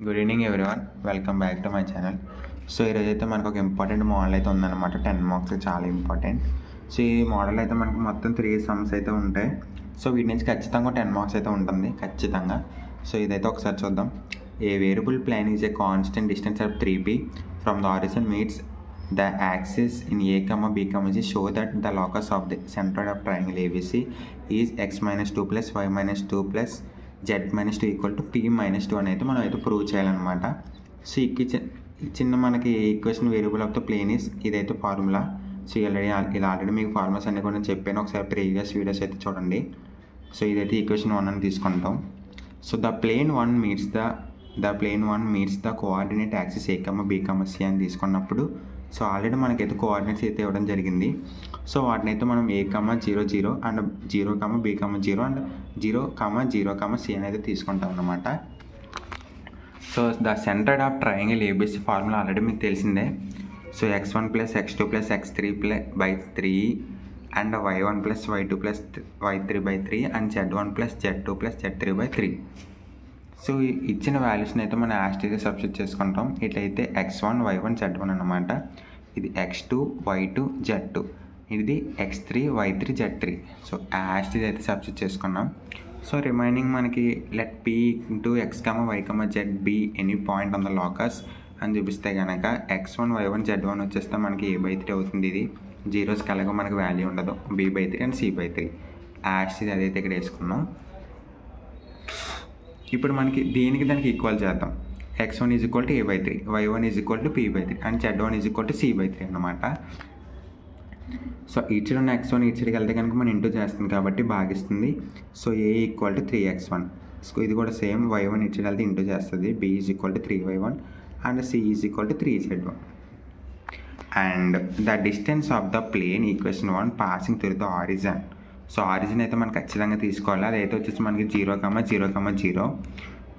Good evening everyone, welcome back to my channel. So ఈరోజైతే మనకు ఒక ఇంపార్టెంట్ మోడల్ అయితే ఉందన్నమాట. 10 మార్క్స్ చాలా ఇంపార్టెంట్. సో ఈ మోడల్ అయితే మనకు మొత్తం 3 సమ్స్ అయితే ఉంటాయి. సో వీటి నుంచి ఖచ్చితంగా 10 మార్క్స్ అయితే ఉంటుంది ఖచ్చితంగా. సో ఇదైతే ఒకసారి చూద్దాం. A variable plane is a constant distance of 3b from the origin meets the axis in a comma b comma c show that the locus of the centroid of triangle ABC is x minus 2 plus y minus 2 plus z minus 2 equal to p minus 2 అని అయితే మనం అయితే prove చేయాలన్నమాట. So ఇచ్చిన మనకి equation variable of the plane is ఇదైతే formula. So already మీకు formulas అన్ని కూడా చెప్పాను, ఒకసారి ప్రీవియస్ వీడియోస్ అయితే చూడండి. సో ఇదైతే ఈక్వేషన్ 1 అని తీసుకుంటాం. So the plane 1 meets the coordinate axis a comma b comma c అని తీసుకున్నప్పుడు సో ఆల్రెడీ మనకైతే కోఆర్డినేట్స్ అయితే ఇవ్వడం జరిగింది. సో వాటిని అయితే మనం a, 0, 0 and 0, b, 0 and 0, 0, c అనేది తీసుకుంటాం అన్నమాట. So the centroid of triangle ABC formula already మీకు తెలిసిందే. So x1 plus x2 plus x3 by 3 and y1 plus y2 plus y3 by 3 and z1 plus z2 plus z3 by 3. So ఇచ్చిన వాల్యూస్ని అయితే మనం యాస్టీగా substitute చేసుకుంటాం. ఇట్లయితే x1 y1 z1 అన్నమాట. ఇది x2 y2 z2, ఇది x3 y3 z3. సో యాస్టీగా అయితే సబ్స్టిట్యూట్ చేసుకున్నాం. సో రిమైనింగ్ మనకి let p into x, y, z b any point on the locus అని చూపిస్తే కనుక x1 y1 z1 వచ్చేస్తే మనకి a/3 అవుతుంది. ఇది జీరోస్ కలగా మనకి వాల్యూ ఉండదు. b/3 అండ్ c/3 యాస్టీగా అదైతే ఇక్కడ వేసుకున్నాం. ఇప్పుడు మనకి దానికి ఈక్వల్ చేద్దాం. x1 is equal to a/3, y1 is equal to p/3 and z1 is equal to c/3 అన్నమాట. సో ఇటు ఉన్న x1 ఇటుకి వెళ్తే కనుక మనం ఇంటూ చేస్తుంది కాబట్టి భాగిస్తుంది. So a equal to 3x1. So ఇది కూడా సేమ్, y1 ఇటు వెళ్తే ఇంటూ చేస్తుంది. b is equal to 3y1 and c is equal to 3z1. And the distance of the plane equation 1 passing through the origin. So origin అయితే మనం ఖచ్చితంగా తీసుకోవాలి. అదైతే వచ్చేసి మనకి 0, 0, 0.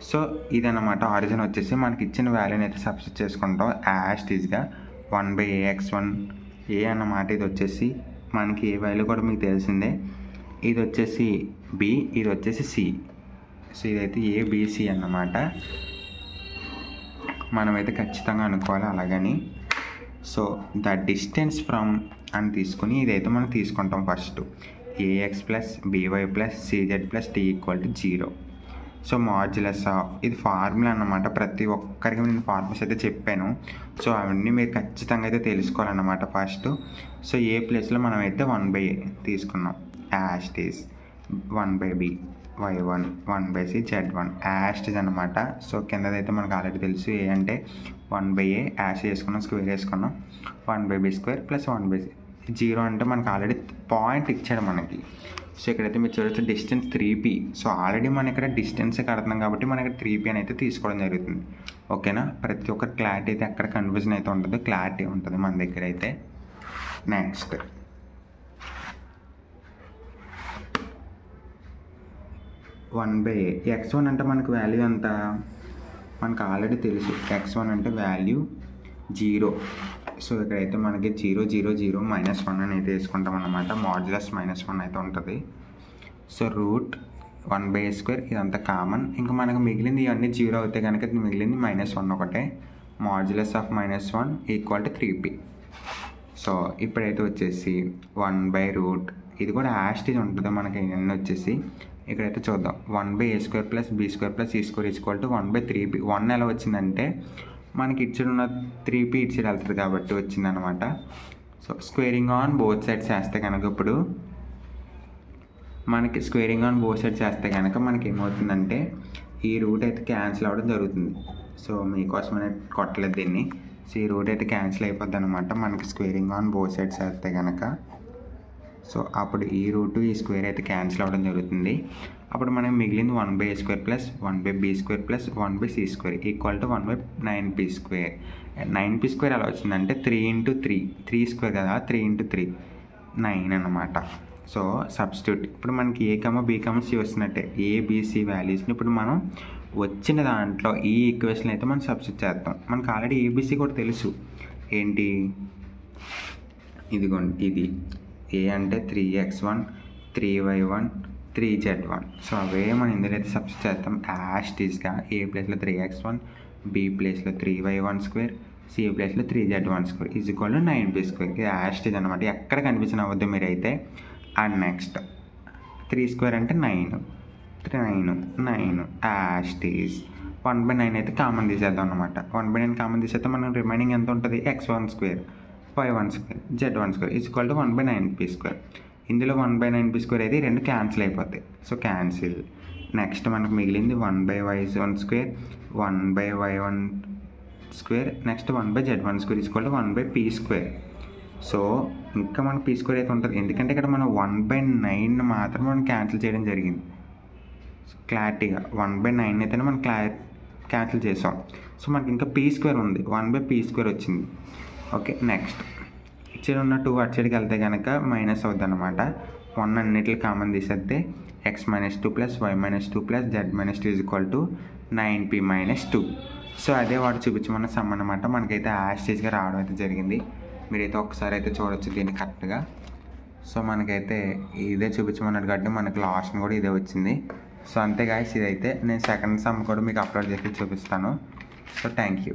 సో ఇదన్నమాట ఆరిజిన్ వచ్చేసి మనకి ఇచ్చిన వాల్యూని అయితే సబ్స్టిట్యూట్ చేసుకుంటాం యాస్టీజ్గా 1/ax1 ఏ అన్నమాట. ఇది వచ్చేసి మనకి ఏ వాల్యూ కూడా మీకు తెలిసిందే. ఇది వచ్చేసి b, ఇది వచ్చేసి c. సో ఇదైతే abc అన్నమాట. మనమైతే ఖచ్చితంగా అనుకోవాలి అలాగని. సో ద డిస్టెన్స్ ఫ్రమ్ అని తీసుకుని ఇదైతే మనం తీసుకుంటాం. First ax plus by plus cz plus d equal to 0. So modulus of ఇది ఫార్ములా అన్నమాట. ప్రతి ఒక్కరికి నేను ఫార్ములాస్ అయితే చెప్పాను. సో అవన్నీ మీరు ఖచ్చితంగా అయితే తెలుసుకోవాలన్నమాట ఫస్ట్. సో ఏ ప్లేస్లో మనం అయితే 1/a తీసుకున్నాం యాస్టీస్, 1/b y1, 1/c z1 యాస్టీస్ అనమాట. సో కిందదైతే మనకు ఆల్రెడీ తెలుసు. ఏ అంటే 1/a యాస్ వేసుకున్నాం, స్క్వేర్ వేసుకున్నాం. 1/b² plus 1/c. 0 అంటే మనకు ఆల్రెడీ పాయింట్ ఇచ్చాడు మనకి. సో ఇక్కడైతే మీరు చూడొచ్చు డిస్టెన్స్ 3p. సో ఆల్రెడీ మనం ఇక్కడ డిస్టెన్స్ కడుతున్నాం కాబట్టి మనకి 3p అని అయితే తీసుకోవడం జరుగుతుంది. ఓకేనా, ప్రతి ఒక్క క్లారిటీ అయితే ఎక్కడ కన్ఫ్యూజన్ అయితే ఉంటుంది, క్లారిటీ ఉంటుంది మన దగ్గర అయితే. నెక్స్ట్ x1 అంటే మనకు వాల్యూ ఎంత మనకు ఆల్రెడీ తెలుసు. x1 అంటే వాల్యూ 0. సో ఇక్కడైతే మనకి 0, 0, 0, -1 అని అయితే వేసుకుంటాం అన్నమాట. మాడ్యులస్ -1 అయితే ఉంటుంది. సో రూట్ 1/a² ఇదంతా కామన్. ఇంకా మనకు మిగిలింది ఇవన్నీ 0 అవుతాయి కనుక మిగిలింది -1 ఒకటే. Modulus of -1 equal to 3p. So ఇప్పుడైతే వచ్చేసి 1/√, ఇది కూడా యాస్టీజ్ ఉంటుంది మనకి. ఇవన్నీ వచ్చేసి ఇక్కడైతే చూద్దాం. 1/a² plus b² plus c² equal to 1/3p. 1 ఎలా వచ్చిందంటే మనకి ఇటు సైడ్ ఉన్న 3p ఇటు సైడ్ వెళ్తుంది కాబట్టి వచ్చిందనమాట. So squaring on both sides వేస్తే కనుక ఇప్పుడు మనకి స్క్వేరింగ్ ఆన్ బోత్ సైడ్స్ వేస్తే కనుక మనకి ఏమవుతుందంటే ఈ రూట్ అయితే క్యాన్సిల్ అవ్వడం జరుగుతుంది. సో మీకోసం అనేది కొట్టలేదు దీన్ని. సో ఈ రూట్ అయితే క్యాన్సిల్ అయిపోద్ది అనమాట మనకి స్క్వేరింగ్ ఆన్ బోత్ సైడ్స్ వేస్తే కనుక. సో అప్పుడు ఈ రూటు ఈ స్క్వేర్ అయితే క్యాన్సిల్ అవ్వడం జరుగుతుంది. అప్పుడు మనకి మిగిలింది 1/a² plus 1/b² plus 1/c² equal to 1/9p². 9p² ఎలా వచ్చిందంటే 3 × 3, 3² కదా, 3 × 3 9 అన్నమాట. సో సబ్స్టిట్యూట్ ఇప్పుడు మనకి a, b, c వస్తున్నట్టే. abc వాల్యూస్ని ఇప్పుడు మనం వచ్చిన దాంట్లో ఈ ఈక్వేషన్ అయితే మనం సబ్స్టిట్యూట్ చేస్తాం. మనకు ఆల్రెడీ abc కూడా తెలుసు. ఏంటి ఇదిగోండి, ఇది a అంటే 3x1, 3y1, 3z1. సో అవే మనం ఇందులో అయితే సబ్స్టిట్యూట్ చేస్తాం యాస్టీస్గా. ఏ ప్లేస్లో 3x1, బి ప్లేస్లో 3y1² సి ప్లేస్లో 3z1² is equal to 9p². ఇది యాస్టేజ్ అనమాట, ఎక్కడ కనిపించిన అవ్వద్దు మీరైతే. అండ్ నెక్స్ట్ 3² అంటే 9 యాస్టేజ్. 1/9 అయితే కామన్ తీసేద్దాం అనమాట. 1/9 కామన్ తీసేస్తే మనం రిమైనింగ్ ఎంత ఉంటుంది, x1² y1² z1² is equal to 1/9p². ఇందులో 1/9p² అయితే రెండు క్యాన్సిల్ అయిపోతాయి, సో క్యాన్సిల్. నెక్స్ట్ మనకు మిగిలింది 1/y1², 1/y1², next 1/z1² is equal to 1/p². So ఇంకా మనకు p² అయితే ఉంటుంది, ఎందుకంటే ఇక్కడ మనం 1/9 మాత్రం మనం క్యాన్సిల్ చేయడం జరిగింది. క్లారిటీగా 1/9 అయితేనే మనం క్యాన్సిల్ చేసాం. సో మనకి ఇంకా p² ఉంది, 1/p² వచ్చింది. ఓకే, నెక్స్ట్ ఇచ్చిన ఉన్న 2 అటు సైడ్కి వెళ్తే కనుక మైనస్ అవుద్ది అనమాట. 1 అన్నిటిని కామన్ తీసేస్తే x-2 + y-2 + z-2 is equal to 9p-2. So అదే వాడు చూపించమన్న సమ్ అనమాట. మనకైతే యాస్టేజ్గా రావడం అయితే జరిగింది. మీరైతే ఒకసారి అయితే చూడవచ్చు దీన్ని కరెక్ట్గా. సో మనకైతే ఇదే చూపించమన్నాడు కాబట్టి మనకి లాస్ట్ కూడా ఇదే వచ్చింది. సో అంతే గాయ్స్, ఇదైతే నేను సెకండ్ సమ్ కూడా మీకు అప్లోడ్ చేసి చూపిస్తాను. So thank you.